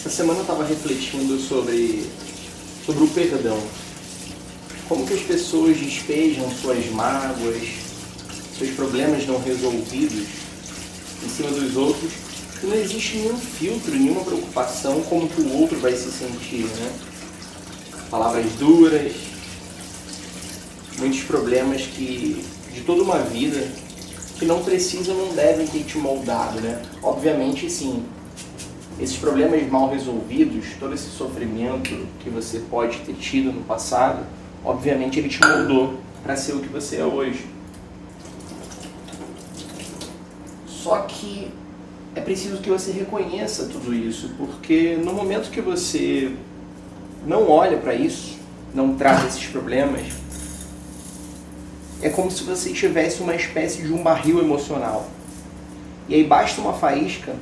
Essa semana eu estava refletindo sobre o perdão. Como que as pessoas despejam suas mágoas, seus problemas não resolvidos em cima dos outros, e não existe nenhum filtro, nenhuma preocupação como que o outro vai se sentir, né? Palavras duras, muitos problemas de toda uma vida que não precisam, não devem ter te moldado, né? Obviamente, sim, esses problemas mal resolvidos, todo esse sofrimento que você pode ter tido no passado, obviamente ele te moldou para ser o que você é hoje. Só que é preciso que você reconheça tudo isso, porque no momento que você não olha para isso, não trata esses problemas, é como se você tivesse uma espécie de um barril emocional. E aí basta uma faísca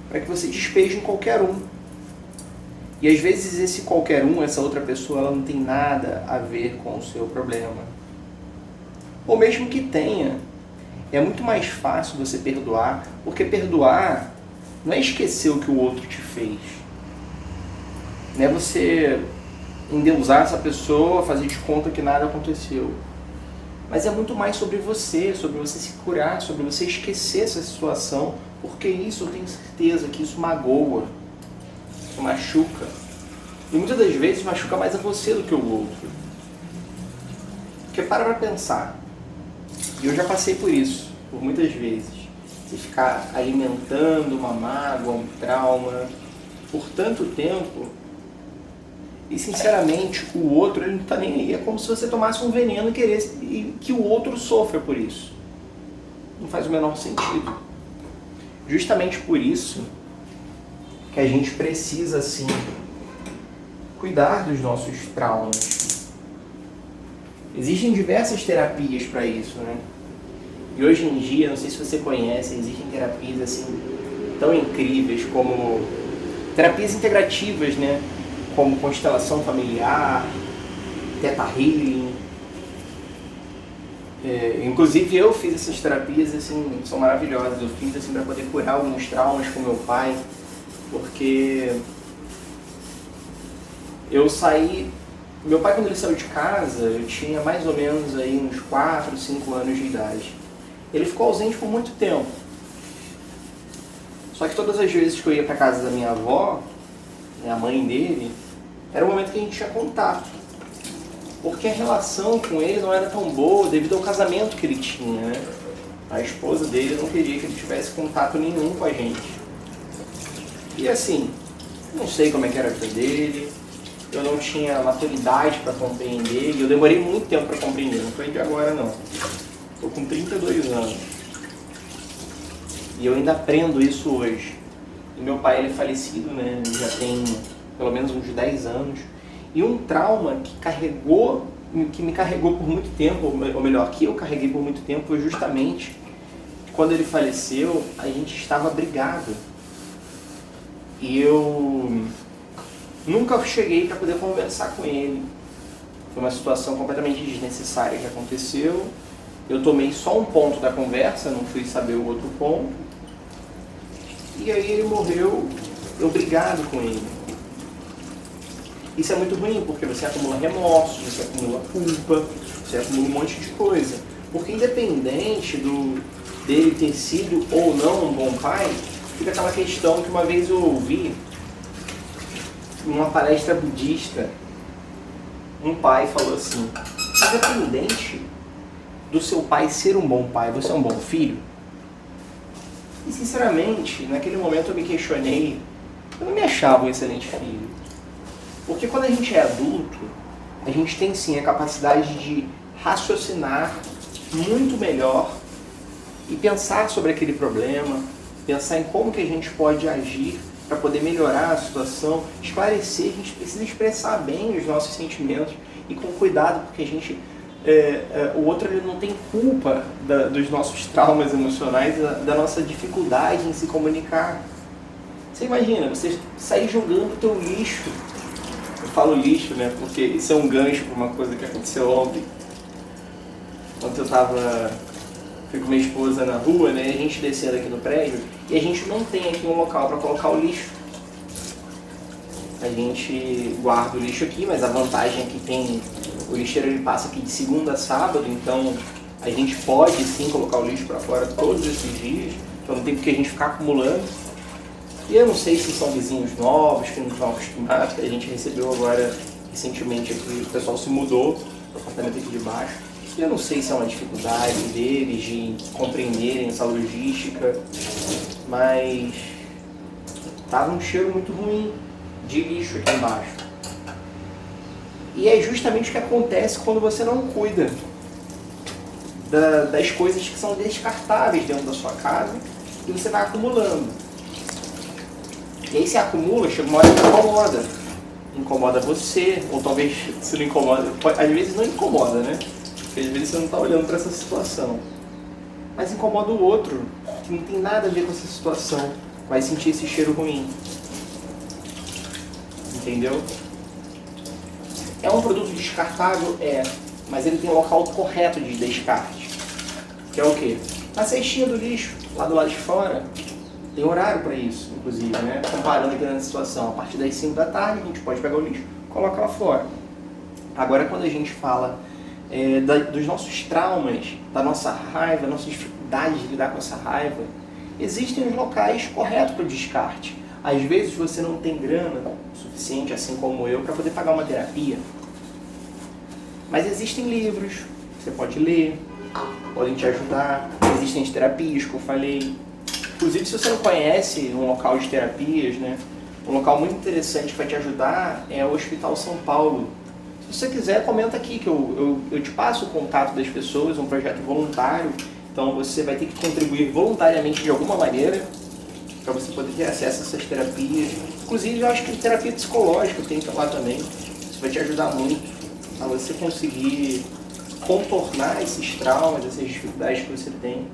para que você despeje em qualquer um. E às vezes esse qualquer um, essa outra pessoa, ela não tem nada a ver com o seu problema. Ou mesmo que tenha, é muito mais fácil você perdoar, porque perdoar não é esquecer o que o outro te fez. Não é você endeusar essa pessoa, fazer de conta que nada aconteceu. Mas é muito mais sobre você se curar, sobre você esquecer essa situação, porque isso eu tenho certeza que isso magoa, isso machuca. E muitas das vezes machuca mais a você do que o outro. Porque para pensar, e eu já passei por isso, por muitas vezes, você ficar alimentando uma mágoa, um trauma, por tanto tempo, e sinceramente o outro ele não está nem aí. É como se você tomasse um veneno e queresse que o outro sofra por isso. Não faz o menor sentido. Justamente por isso que a gente precisa, assim, cuidar dos nossos traumas. Existem diversas terapias para isso, né? E hoje em dia, não sei se você conhece, existem terapias assim tão incríveis como terapias integrativas, né? Como constelação familiar, Theta Healing. Inclusive eu fiz essas terapias, assim, são maravilhosas. Eu fiz assim para poder curar alguns traumas com meu pai, porque eu saí... Meu pai, quando ele saiu de casa, eu tinha mais ou menos aí uns 4, 5 anos de idade. Ele ficou ausente por muito tempo. Só que todas as vezes que eu ia para casa da minha avó, a mãe dele, era o momento que a gente tinha contato. Porque a relação com ele não era tão boa devido ao casamento que ele tinha, né? A esposa dele não queria que ele tivesse contato nenhum com a gente. E assim, não sei como é que era a vida dele, eu não tinha maturidade para compreender, e eu demorei muito tempo para compreender, não foi de agora não. Estou com 32 anos. E eu ainda aprendo isso hoje. E meu pai, ele é falecido, né? Ele já tem pelo menos uns 10 anos. E um trauma que me carregou por muito tempo, ou melhor, que eu carreguei por muito tempo, foi justamente quando ele faleceu, a gente estava brigado. E eu nunca cheguei para poder conversar com ele. Foi uma situação completamente desnecessária que aconteceu. Eu tomei só um ponto da conversa, não fui saber o outro ponto. E aí ele morreu, eu brigado com ele. Isso é muito ruim, porque você acumula remorso, você acumula culpa, você acumula um monte de coisa. Porque independente dele ter sido ou não um bom pai, fica aquela questão que uma vez eu ouvi numa palestra budista, um pai falou assim: independente do seu pai ser um bom pai, você é um bom filho? E sinceramente, naquele momento eu me questionei, eu não me achava um excelente filho. Porque quando a gente é adulto, a gente tem sim a capacidade de raciocinar muito melhor e pensar sobre aquele problema, pensar em como que a gente pode agir para poder melhorar a situação, esclarecer. A gente precisa expressar bem os nossos sentimentos e com cuidado, porque a gente... o outro ele não tem culpa dos nossos traumas emocionais, da nossa dificuldade em se comunicar. Você imagina, você sair jogando o teu lixo. Eu falo lixo, né? Porque isso é um gancho para uma coisa que aconteceu ontem. Ontem fui com minha esposa na rua, né? A gente descendo aqui no prédio e a gente não tem aqui um local para colocar o lixo. a gente guarda o lixo aqui, mas a vantagem é que tem o lixeiro, ele passa aqui de segunda a sábado, então a gente pode sim colocar o lixo para fora todos esses dias, então não tem porque a gente ficar acumulando. E eu não sei se são vizinhos novos que não estão acostumados, a gente recebeu agora recentemente aqui, o pessoal se mudou para o apartamento aqui de baixo, e eu não sei se é uma dificuldade deles de compreenderem essa logística, mas tava um cheiro muito ruim de lixo aqui embaixo. E é justamente o que acontece quando você não cuida das coisas que são descartáveis dentro da sua casa e você vai acumulando. E aí você acumula, chega uma hora que incomoda. Incomoda você, ou talvez se não incomoda, às vezes não incomoda, né? Porque às vezes você não está olhando para essa situação. Mas incomoda o outro, que não tem nada a ver com essa situação. Vai sentir esse cheiro ruim. Entendeu? É um produto descartável? É. Mas ele tem um local correto de descarte. Que é o quê? A cestinha do lixo, lá do lado de fora. Tem horário para isso, inclusive, né? Comparando aqui na situação. A partir das 5 da tarde, a gente pode pegar o lixo e colocar lá fora. Agora, quando a gente fala dos nossos traumas, da nossa raiva, nossa dificuldade de lidar com essa raiva, existem os locais corretos para o descarte. Às vezes você não tem grana suficiente, assim como eu, para poder pagar uma terapia. Mas existem livros que você pode ler, podem te ajudar. Existem as terapias que eu falei. Inclusive, se você não conhece um local de terapias, né, um local muito interessante para te ajudar é o Hospital São Paulo. Se você quiser, comenta aqui que eu te passo o contato das pessoas, um projeto voluntário. Então você vai ter que contribuir voluntariamente de alguma maneira para você poder ter acesso a essas terapias. Inclusive, eu acho que terapia psicológica tem lá também. Isso vai te ajudar muito a você conseguir contornar esses traumas, essas dificuldades que você tem.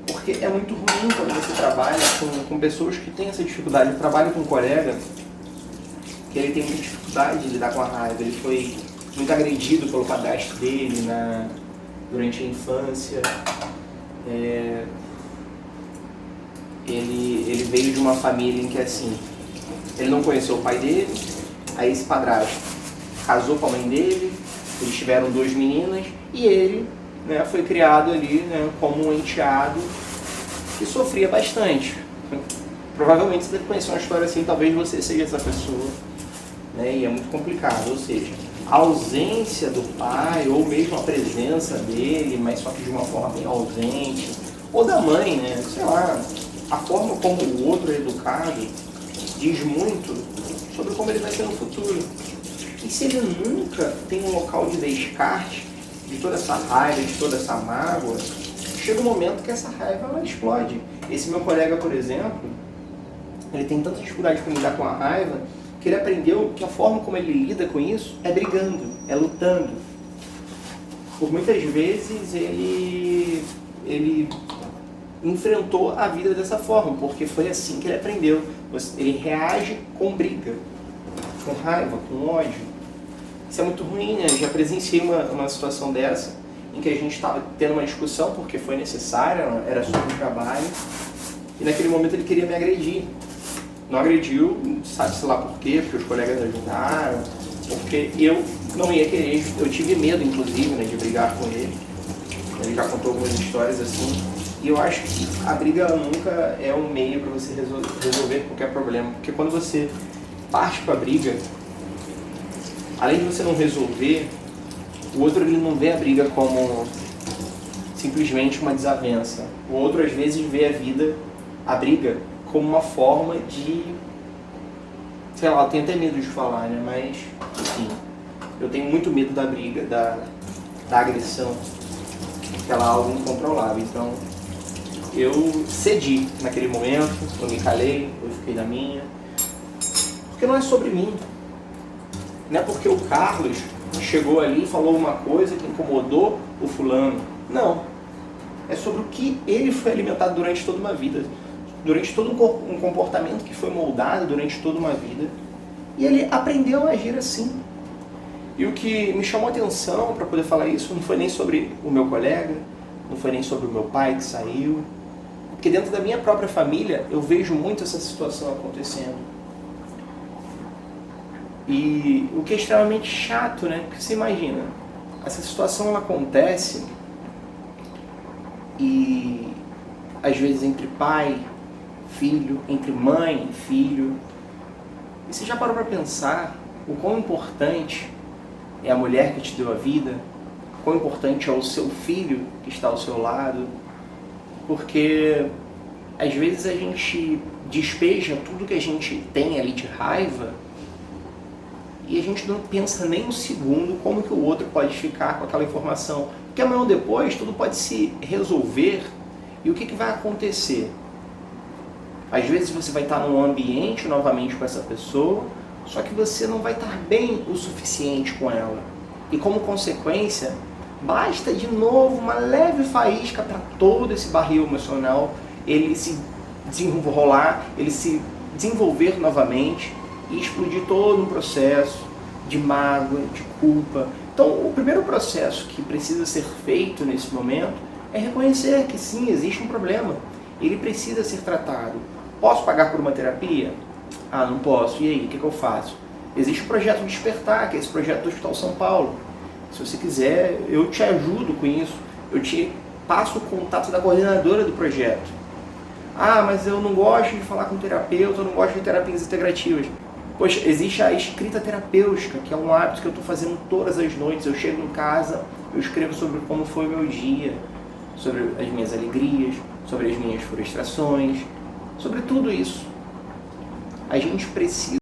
Porque é muito ruim quando você trabalha com pessoas que têm essa dificuldade. Eu trabalho com um colega que ele tem muita dificuldade de lidar com a raiva. Ele foi muito agredido pelo padrasto dele durante a infância. Ele veio de uma família em que, assim, ele não conheceu o pai dele, aí esse padrasto casou com a mãe dele, eles tiveram 2 meninas, e ele, né, foi criado ali, né, como um enteado que sofria bastante. Provavelmente você deve conhecer uma história assim, talvez você seja essa pessoa, né, e é muito complicado, ou seja, a ausência do pai, ou mesmo a presença dele, mas só que de uma forma bem ausente, ou da mãe, né, sei lá, a forma como o outro é educado diz muito sobre como ele vai ser no futuro. E se ele nunca tem um local de descarte de toda essa raiva, de toda essa mágoa, chega um momento que essa raiva ela explode. Esse meu colega, por exemplo, ele tem tanta dificuldade com lidar com a raiva que ele aprendeu que a forma como ele lida com isso é brigando, é lutando. Por muitas vezes ele enfrentou a vida dessa forma, porque foi assim que ele aprendeu. Ele reage com briga, com raiva, com ódio. Isso é muito ruim, né? Eu já presenciei uma situação dessa, em que a gente estava tendo uma discussão, porque foi necessária, era sobre o trabalho, e naquele momento ele queria me agredir. Não agrediu, sabe-se lá por quê, porque os colegas ajudaram, porque eu não ia querer, eu tive medo, inclusive, né, de brigar com ele. Ele já contou algumas histórias assim. E eu acho que a briga nunca é um meio para você resolver qualquer problema. Porque quando você parte para a briga, além de você não resolver, o outro ele não vê a briga como simplesmente uma desavença. O outro às vezes vê a briga, como uma forma de... Sei lá, eu tenho até medo de falar, né? Mas, enfim, eu tenho muito medo da briga, da agressão. Que ela é algo incontrolável. Então, eu cedi naquele momento, eu me calei, eu fiquei na minha. Porque não é sobre mim. Não é porque o Carlos chegou ali e falou uma coisa que incomodou o fulano. Não. É sobre o que ele foi alimentado durante toda uma vida. Durante todo um comportamento que foi moldado durante toda uma vida. E ele aprendeu a agir assim. E o que me chamou a atenção para poder falar isso não foi nem sobre o meu colega, não foi nem sobre o meu pai que saiu. Porque dentro da minha própria família eu vejo muito essa situação acontecendo. E o que é extremamente chato, né? Porque você imagina, essa situação ela acontece e às vezes entre pai, filho, entre mãe e filho. E você já parou para pensar o quão importante é a mulher que te deu a vida, quão importante é o seu filho que está ao seu lado, porque às vezes a gente despeja tudo que a gente tem ali de raiva e a gente não pensa nem um segundo como que o outro pode ficar com aquela informação. Porque amanhã ou depois tudo pode se resolver e o que vai acontecer? Às vezes você vai estar num ambiente novamente com essa pessoa, só que você não vai estar bem o suficiente com ela. E como consequência, basta de novo uma leve faísca para todo esse barril emocional ele se desenrolar, ele se desenvolver novamente e explodir todo um processo de mágoa, de culpa. Então, o primeiro processo que precisa ser feito nesse momento é reconhecer que sim, existe um problema. Ele precisa ser tratado. Posso pagar por uma terapia? Ah, não posso. E aí, o que eu faço? Existe o projeto Despertar, que é esse projeto do Hospital São Paulo. Se você quiser, eu te ajudo com isso. Eu te passo o contato da coordenadora do projeto. Ah, mas eu não gosto de falar com terapeuta, eu não gosto de terapias integrativas. Poxa, existe a escrita terapêutica, que é um hábito que eu estou fazendo todas as noites. Eu chego em casa, eu escrevo sobre como foi o meu dia, sobre as minhas alegrias, sobre as minhas frustrações, sobre tudo isso. A gente precisa